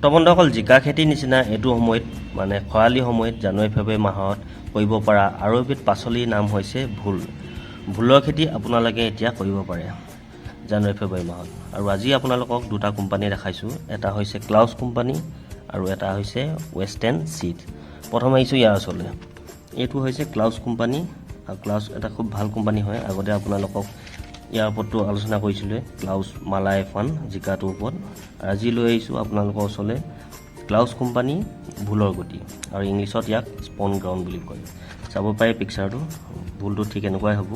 তো বন্ধুসকল জিকা খেতিৰ নিচিনা এইটো সময়ত মানে খৰালি সময়ত জানুৱাৰী ফেব্ৰুৱাৰী মাহত কৰিব পৰা আৰু এবিধ পাচলিৰ নাম হৈছে ভোল। ভোলৰ খেতি আপোনালোকে এতিয়া কৰিব পাৰে জানুৱাৰী ফেব্ৰুৱাৰী মাহত। আৰু আজি আপোনালোকক দুটা কোম্পানী দেখাইছোঁ, এটা হৈছে ক্লাউছ কোম্পানী আৰু এটা হৈছে ৱেষ্টাৰ্ণ চিড। প্ৰথম আহিছোঁ ইয়াৰ ওচৰলৈ। এইটো হৈছে ক্লাউছ কোম্পানী আৰু ক্লাউছ এটা খুব ভাল কোম্পানী হয়। আগতে আপোনালোকক ইয়াৰ ওপৰতো আলোচনা কৰিছিলোঁ, ক্লাউছ মালা F1 জিকাটোৰ ওপৰত। আজি লৈ আহিছোঁ আপোনালোকৰ ওচৰলৈ ক্লাউছ কোম্পানী ভোলৰ গুটি, আৰু ইংলিছত ইয়াক স্পন গ্ৰাউণ্ড বুলি কয়। চাব পাৰে পিকচাৰটো, ভোলটো ঠিক এনেকুৱাই হ'ব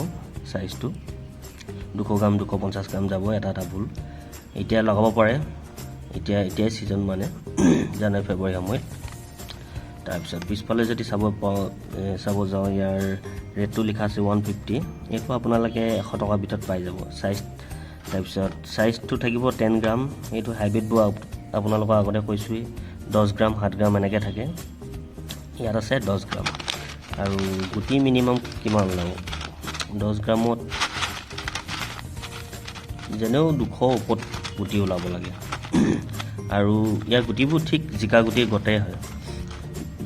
চাইজটো, 200 গ্ৰাম 250 গ্ৰাম যাব এটা এটা ভোল। এতিয়া লগাব পাৰে, এতিয়াই ছিজন মানে জানুৱাৰী ফেব্ৰুৱাৰী সময়ত। তাৰপিছত পিছফালে যদি চাব যাওঁ, ইয়াৰ ৰেটটো লিখা আছে 150। এইটো আপোনালোকে 100 টকাৰ ভিতৰত পাই যাব চাইজ। তাৰপিছত চাইজটো থাকিব 10 গ্ৰাম। এইটো হাইব্ৰিডবোৰ আপোনালোকৰ আগতে কৈছোঁৱেই, 10 গ্ৰাম 7 গ্ৰাম এনেকৈ থাকে। ইয়াত আছে 10 গ্ৰাম। আৰু গুটি মিনিমাম কিমান ওলাব, 10 গ্ৰামত যেনেও 200 ওপৰত গুটি ওলাব লাগে। আৰু ইয়াৰ গুটিবোৰ ঠিক জিকা গুটিৰ গতেই হয়।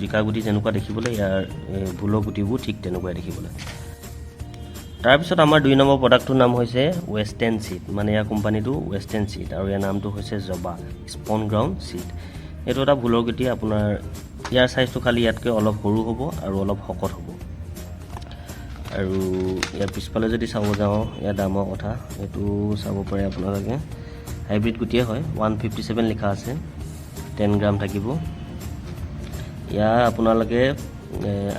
জিকা গুটি যেনেকুৱা দেখিবলৈ, ইয়াৰ ভোলৰ গুটিবোৰ ঠিক তেনেকুৱাই দেখিবলৈ। তাৰপিছত আমাৰ 2 নম্বৰ প্ৰডাক্টটোৰ নাম হৈছে ৱেষ্টাৰ্ণ চিড, মানে ইয়াৰ কোম্পানীটো ৱেষ্টাৰ্ণ চিড, আৰু ইয়াৰ নামটো হৈছে জবা স্পন গ্ৰাউণ্ড চিড। এইটো এটা ভোলৰ গুটি। আপোনাৰ ইয়াৰ চাইজটো খালি ইয়াতকৈ অলপ সৰু হ'ব আৰু অলপ শকত হ'ব। আৰু ইয়াৰ পিছফালে যদি চাব যাওঁ, ইয়াৰ দামৰ কথা এইটো চাব পাৰে আপোনালোকে। হাইব্ৰিড গুটিয়ে হয়, 157 লিখা আছে, 10 গ্ৰাম থাকিব। ইয়াৰ আপোনালোকে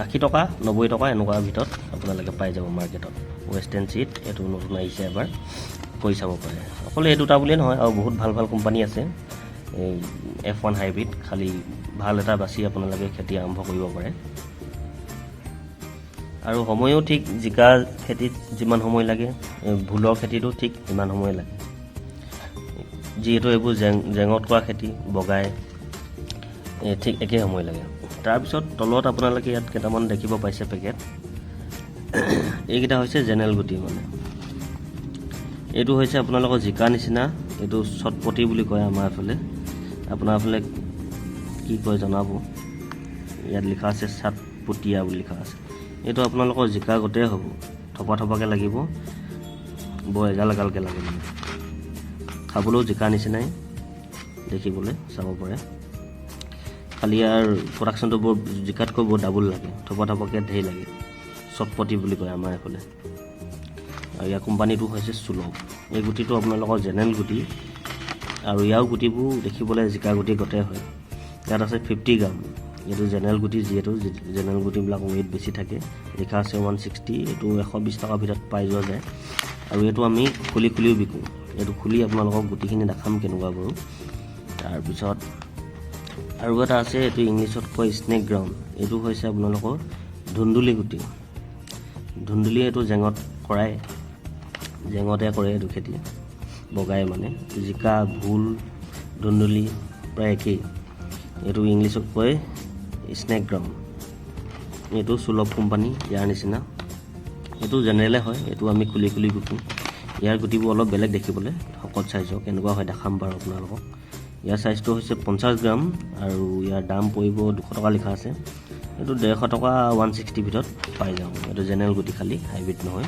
80 টকা 90 টকা এনেকুৱা ভিতৰত আপোনালোকে পাই যাব মাৰ্কেটত। ৱেষ্টাৰ্ণ চিড এইটো নতুন আহিছে, এবাৰ কৰি চাব পাৰে। অকল এই দুটা বুলিয়ে নহয়, আৰু বহুত ভাল ভাল কোম্পানী আছে F1 হাইব্ৰিড। খালি ভাল এটা বাছি আপোনালোকে খেতি আৰম্ভ কৰিব পাৰে। আৰু সময়ো ঠিক জিকা খেতিত যিমান সময় লাগে, ভোলৰ খেতিটো ঠিক সিমান সময় লাগে। যিহেতু এইবোৰ জেঙত কৰা খেতি, বগাই ঠিক একে সময় লাগে। তাৰপিছত তলত আপোনালোকে ইয়াত কেইটামান দেখিব পাইছে পেকেট, এইকেইটা হৈছে জেনেৰেল গুটি। মানে এইটো হৈছে আপোনালোকৰ জিকা নিচিনা, এইটো চটপটি বুলি কয় আমাৰ এইফালে। আপোনাৰ এইফালে কি কয় জনাব। ইয়াত লিখা আছে চাটপটীয়া বুলি লিখা আছে। এইটো আপোনালোকৰ জিকা গোটেই হ'ব, থপা থপাকৈ লাগিব, বৰ এগাল এগালকৈ লাগে। মানে খাবলৈও জিকা নিচিনাই দেখিবলৈ, চাব পাৰে। খালি ইয়াৰ প্ৰডাকশ্যনটো বৰ জিকাতকৈ বৰ ডাবুল লাগে, থপা থপাকৈ ধেৰ লাগে। চটপটি বুলি কয় আমাৰ এইফালে। আৰু ইয়াৰ কোম্পানীটো হৈছে সুলভ। এই গুটিটো আপোনালোকৰ জেনেৰেল গুটি, আৰু ইয়াৰ গুটিবোৰ দেখিবলৈ জিকা গুটি গোটেই হয়। ইয়াত আছে 50 গ্ৰাম। এইটো জেনেৰেল গুটি, যিহেতু জেনেৰেল গুটিবিলাক ৱেইট বেছি থাকে। লিখা আছে 160। এইটো 120 টকাৰ ভিতৰত পাই যোৱা যায়। আৰু এইটো আমি খুলিও বিকোঁ। এইটো খুলি আপোনালোকক গুটিখিনি দেখাম কেনেকুৱা কৰোঁ। তাৰপিছত আৰু এটা আছে, এইটো ইংলিছত কয় স্নেক গ্ৰাউণ্ড। এইটো হৈছে আপোনালোকৰ ধুন্দুলি গুটি। ধুন্দুলি এইটো জেঙত কৰাই, জেঙতে কৰে এইটো খেতি, বগাই মানে। জিকা, ভোল, ধুন্দুলি প্ৰায় একেই। এইটো ইংলিছত কয় স্নেক গ্ৰাউণ্ড। এইটো সুলভ কোম্পানী, ইয়াৰ নিচিনা। এইটো জেনেৰেলে হয়, এইটো আমি খুলি বিকোঁ। ইয়াৰ গুটিবোৰ অলপ বেলেগ দেখিবলৈ, শকত চাইজৰ। কেনেকুৱা হয় দেখাম বাৰু আপোনালোকক। ইয়াৰ চাইজটো হৈছে 50 গ্ৰাম, আৰু ইয়াৰ দাম পৰিব 200 টকা লিখা আছে। এইটো 150 টকা 160 ভিতৰত পাই যাওঁ। এইটো জেনেৰেল গুটি, খালি হাইব্ৰিড নহয়।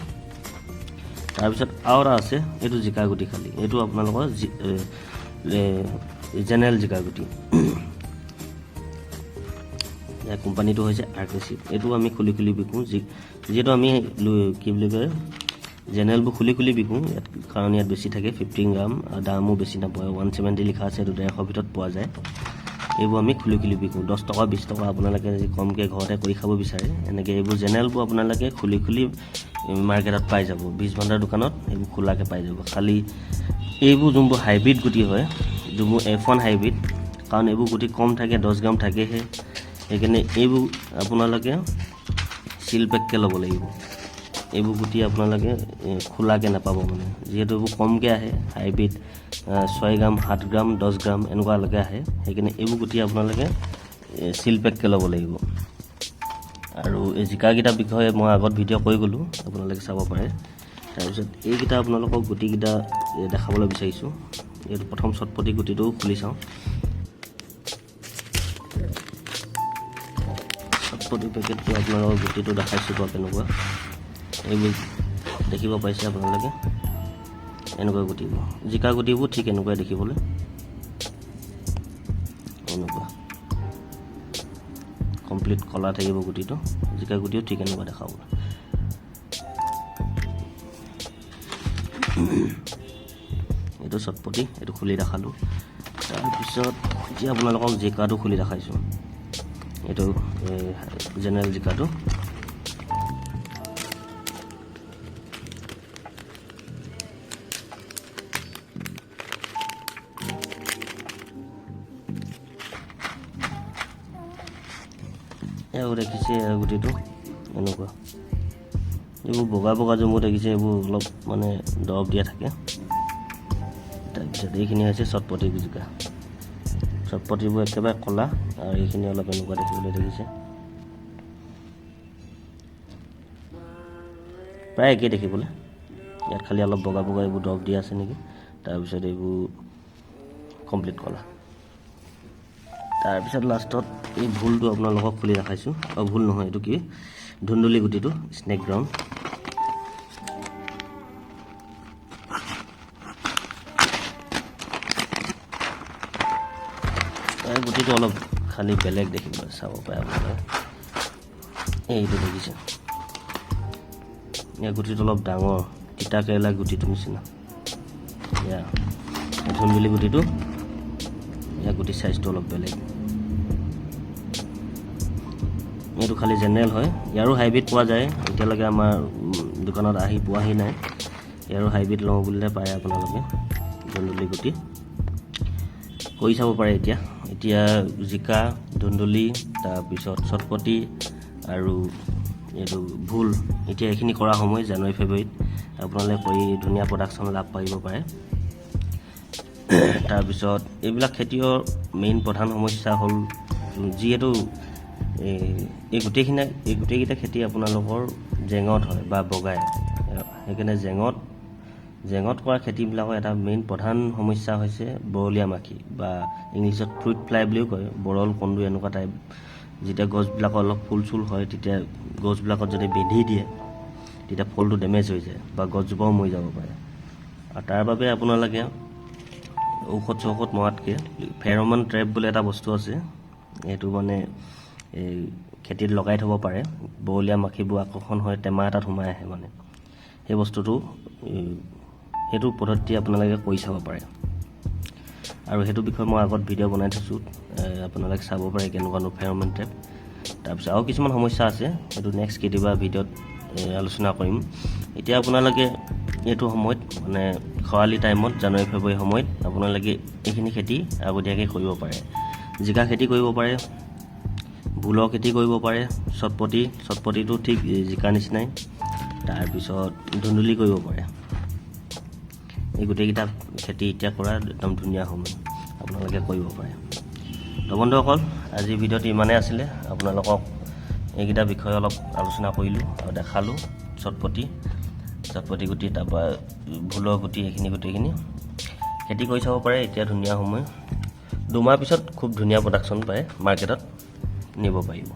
তাৰপিছত আৰু এটা আছে, এইটো জিকা গুটি খালি। এইটো আপোনালোকৰ জেনেৰেল জিকা গুটি। ইয়াৰ কোম্পানীটো হৈছে আগ্ৰেছিভ। এইটো আমি খুলি বিকোঁ, যিহেতু আমি কি বুলি কয় জেনেৰেলবোৰ খুলি বিকোঁ ইয়াত, কাৰণ ইয়াত বেছি থাকে 15 গ্ৰাম, আৰু দামো বেছি নাপায়। 170 লিখা আছে, এইটো 150 ভিতৰত পোৱা যায়। এইবোৰ আমি খুলি বিকোঁ 10 টকা 20 টকা। আপোনালোকে যদি কমকৈ ঘৰতে কৰি খাব বিচাৰে, এনেকৈ এইবোৰ জেনেৰেলবোৰ আপোনালোকে খুলি মাৰ্কেটত পাই যাব। 20 ভাণ্ডাৰ দোকানত এইবোৰ খোলাকৈ পাই যাব। খালি এইবোৰ যোনবোৰ হাইব্ৰিড গুটি হয়, যোনবোৰ F1 হাইব্ৰিড, কাৰণ এইবোৰ গুটি কম থাকে, 10 গ্ৰাম থাকেহে। সেইকাৰণে এইবোৰ আপোনালোকে চিল পেককৈ ল'ব লাগিব। এইবোৰ গুটি আপোনালোকে খোলাকৈ নাপাব, মানে যিহেতু এইবোৰ কমকৈ আহে। হাইব্ৰিড 6 গ্ৰাম 7 গ্ৰাম 10 গ্ৰাম এনেকুৱালৈকে আহে। সেইকাৰণে এইবোৰ গুটি আপোনালোকে চিল পেককৈ ল'ব লাগিব। আৰু এই জিকাকেইটাৰ বিষয়ে মই আগত ভিডিঅ' কৰি গ'লোঁ, আপোনালোকে চাব পাৰে। তাৰপিছত এইকেইটা আপোনালোকক গুটিকেইটা দেখাবলৈ বিচাৰিছোঁ। এইটো প্ৰথম চটপটি গুটিটো খুলি চাওঁ। চটপটি পেকেটটো আপোনালোকক গুটিটো দেখাইছোঁ বাৰু কেনেকুৱা এইবোৰ দেখিব পাইছে আপোনালোকে এনেকুৱা গুটিবোৰ জিকা গুটিবোৰ ঠিক এনেকুৱাই দেখিবলৈ এনেকুৱা কমপ্লিট কলা থাকিব গুটিটো জিকা গুটিও ঠিক এনেকুৱা দেখাব এইটো চটপটি এইটো খুলি দেখালোঁ তাৰপিছত এতিয়া আপোনালোকক জিকাটো খুলি দেখাইছোঁ এইটো জেনেৰেল জিকাটো এইবোৰ দেখিছে গুটিটো এনেকুৱা এইবোৰ বগা বগা যোনবোৰ দেখিছে এইবোৰ অলপ মানে দৰৱ দিয়া থাকে তাৰপিছত এইখিনি হৈছে চটপটি জিকা চটপটিবোৰ একেবাৰে ক'লা আৰু এইখিনি অলপ এনেকুৱা দেখিবলৈ দেখিছে প্ৰায় একেই দেখিবলৈ ইয়াত খালি অলপ বগা বগা এইবোৰ দৰৱ দিয়া আছে নেকি তাৰপিছত এইবোৰ কমপ্লিট ক'লা তাৰপিছত লাষ্টত এই ভুলটো আপোনালোকক খুলি দেখাইছোঁ ভুল নহয় এইটো কি ধুন্দুলি গুটিটো স্নেক গ্ৰাউণ্ড গুটিটো অলপ খালি বেলেগ দেখিব চাব পাৰে আপোনালোকে এইটো দেখিছে ইয়াৰ গুটিটো অলপ ডাঙৰ তিতা কেৰেলা গুটিটো নিচিনা এয়া ধুন্দুলি গুটিটো ইয়াৰ গুটিৰ চাইজটো অলপ বেলেগ এইটো খালি জেনেৰেল হয় ইয়াৰো হাইব্ৰিড পোৱা যায় এতিয়ালৈকে আমাৰ দোকানত আহি পোৱাহি নাই ইয়াৰো হাইব্ৰিড লওঁ বুলিলে পাৰে আপোনালোকে ধুন্দুলি গুটি কৰি চাব পাৰে এতিয়া জিকা ধুন্দুলি তাৰপিছত চটপটি আৰু এইটো ভুল এতিয়া এইখিনি কৰা সময় জানুৱাৰী ফেব্ৰুৱাৰীত আপোনালোকে কৰি ধুনীয়া প্ৰডাকশ্যন লাভ পাৰিব পাৰে তাৰপিছত এইবিলাক খেতিৰ মেইন প্ৰধান সমস্যা হ'ল যিহেতু এই গোটেইকেইটা খেতি আপোনালোকৰ জেঙত হয় বা বগাই সেইকাৰণে জেঙত কৰা খেতিবিলাকৰ এটা মেইন প্ৰধান সমস্যা হৈছে বৰলীয়া মাখি বা ইংলিছত ফ্ৰুইট ফ্লাই বুলিও কয় বৰল কন্দু এনেকুৱা টাইপ যেতিয়া গছবিলাকৰ অলপ ফুল চুল হয় তেতিয়া গছবিলাকত যদি বেধি দিয়ে তেতিয়া ফলটো ডেমেজ হৈ যায় বা গছজোপাও মৰি যাব পাৰে আৰু তাৰ বাবে আপোনালোকে ঔষধ মৰাতকৈ ফেৰমন ট্ৰেপ বুলি এটা বস্তু আছে এইটো মানে এই খেতিত লগাই থ'ব পাৰে বৰলীয়া মাখিবোৰ আকৰ্ষণ হয় টেমা এটাত সোমাই আহে মানে সেই বস্তুটো সেইটো পদ্ধতি আপোনালোকে কৰি চাব পাৰে আৰু সেইটো বিষয়ে মই আগত ভিডিঅ' বনাই থৈছোঁ আপোনালোকে চাব পাৰে কেনেকুৱানো ফেৰমন ট্ৰেপ তাৰপিছত আৰু কিছুমান সমস্যা আছে সেইটো নেক্সট কেতিয়াবা ভিডিঅ'ত আলোচনা কৰিম এতিয়া আপোনালোকে এইটো সময়ত মানে খৰালি টাইমত জানুৱাৰী ফেব্ৰুৱাৰী সময়ত আপোনালোকে এইখিনি খেতি আগতীয়াকৈ কৰিব পাৰে জিকা খেতি কৰিব পাৰে ভোলৰ খেতি কৰিব পাৰে চটপটিটো ঠিক জিকাৰ নিচিনাই তাৰপিছত ধুন্দুলি কৰিব পাৰে এই গোটেইকেইটা খেতি এতিয়া কৰা একদম ধুনীয়া সময় আপোনালোকে কৰিব পাৰে তো বন্ধুসকল আজিৰ ভিডিঅ'টো ইমানেই আছিলে আপোনালোকক এইকেইটা বিষয়ে অলপ আলোচনা কৰিলোঁ আৰু দেখালোঁ চটপটি গুটি তাৰপৰা ভোলৰ গুটি এইখিনি গোটেইখিনি খেতি কৰি চাব পাৰে এতিয়া ধুনীয়া সময় 2 মাহ পিছত খুব ধুনীয়া প্ৰডাকশ্যন পায় মাৰ্কেটত নিব পাৰিব